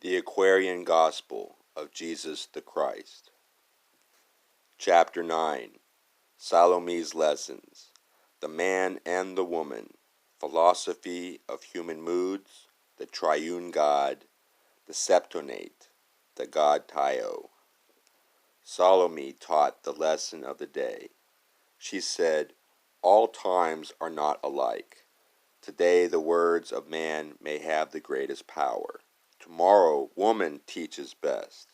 The Aquarian Gospel of Jesus the Christ. Chapter 9. Salome's Lessons. The Man and the Woman. Philosophy of Human Moods. The Triune God. The Septonate. The God Taio. Salome taught the lesson of the day. She said, "All times are not alike. Today the words of man may have the greatest power. Tomorrow woman teaches best.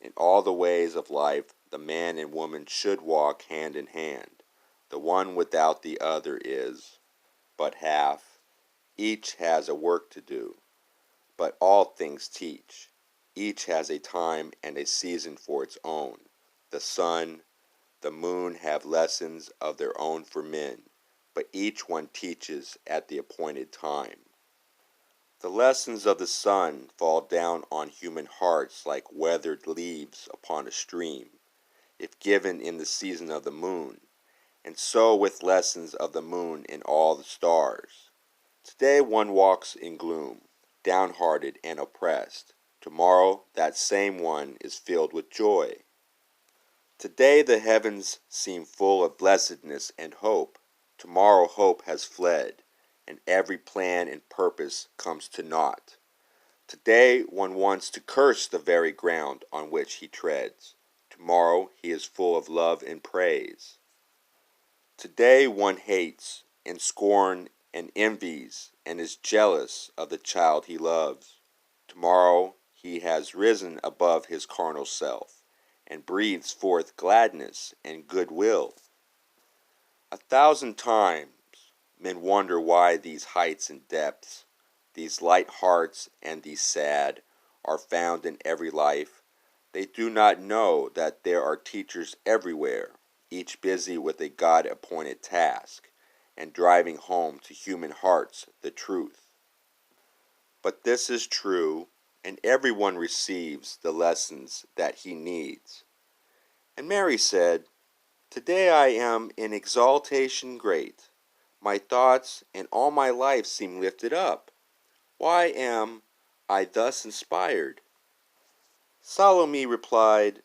In all the ways of life, the man and woman should walk hand in hand. The one without the other is but half. Each has a work to do, but all things teach. Each has a time and a season for its own. The sun, the moon have lessons of their own for men, but each one teaches at the appointed time. The lessons of the sun fall down on human hearts like weathered leaves upon a stream, if given in the season of the moon, and so with lessons of the moon in all the stars. Today one walks in gloom, downhearted and oppressed. Tomorrow that same one is filled with joy. Today the heavens seem full of blessedness and hope. Tomorrow hope has fled, and every plan and purpose comes to naught. Today one wants to curse the very ground on which he treads. Tomorrow he is full of love and praise. Today one hates and scorns and envies and is jealous of the child he loves. Tomorrow he has risen above his carnal self and breathes forth gladness and goodwill. 1,000 times men wonder why these heights and depths, these light hearts and these sad, are found in every life. They do not know that there are teachers everywhere, each busy with a God-appointed task, and driving home to human hearts the truth. But this is true, and everyone receives the lessons that he needs. And Mary said, "Today I am in exaltation great. My thoughts and all my life seem lifted up. Why am I thus inspired?" Salome replied,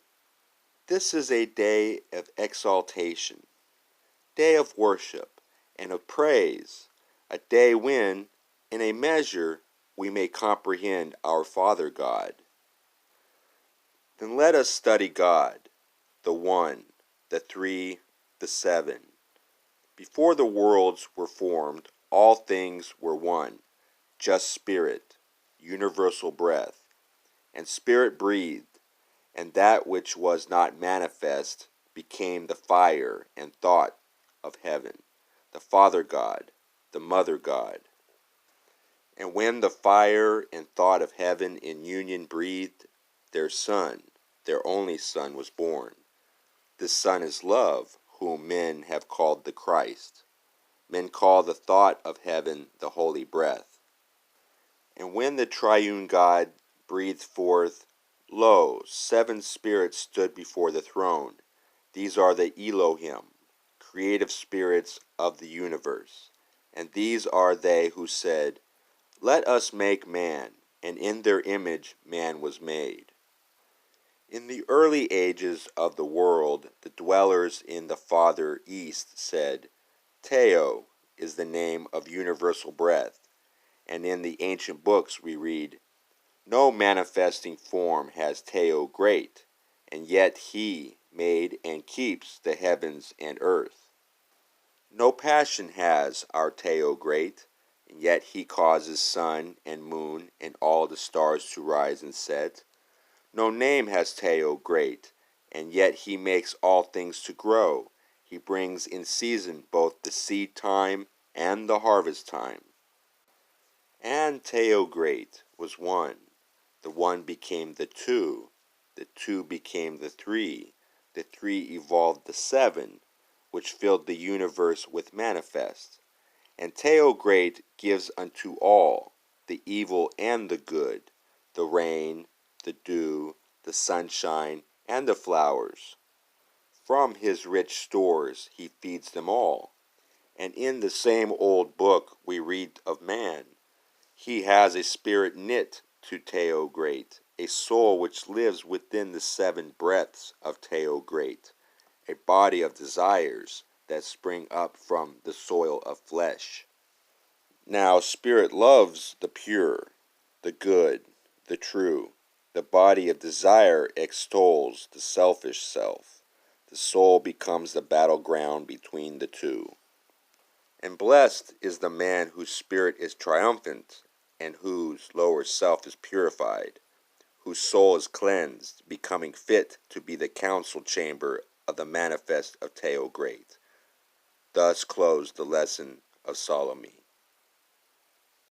"This is a day of exaltation, day of worship and of praise, a day when, in a measure, we may comprehend our Father God. Then let us study God, the One, the Three, the Seven. Before the worlds were formed, all things were one, just Spirit, universal breath, and Spirit breathed, and that which was not manifest became the fire and thought of heaven, the Father God, the Mother God. And when the fire and thought of heaven in union breathed, their Son, their only Son, was born. This Son is love, whom men have called the Christ. Men call the thought of heaven the holy breath. And when the triune God breathed forth, lo, 7 spirits stood before the throne. These are the Elohim, creative spirits of the universe. And these are they who said, "Let us make man," and in their image man was made. In the early ages of the world, the dwellers in the farther east said, "Teo is the name of universal breath," and in the ancient books we read, "No manifesting form has Teo great, and yet he made and keeps the heavens and earth. No passion has our Teo great, and yet he causes sun and moon and all the stars to rise and set. No name has Teo great, and yet he makes all things to grow. He brings in season both the seed time and the harvest time." And Teo great was one. The one became the two became the three evolved the 7, which filled the universe with manifest. And Teo great gives unto all, the evil and the good, the rain, the dew, the sunshine, and the flowers. From his rich stores he feeds them all. And in the same old book we read of man. He has a spirit knit to Tao Great, a soul which lives within the 7 breaths of Tao Great, a body of desires that spring up from the soil of flesh. Now, spirit loves the pure, the good, the true. The body of desire extols the selfish self. The soul becomes the battleground between the two. And blessed is the man whose spirit is triumphant, and whose lower self is purified, whose soul is cleansed, becoming fit to be the council chamber of the manifest of Tao Great. Thus closed the lesson of Salome.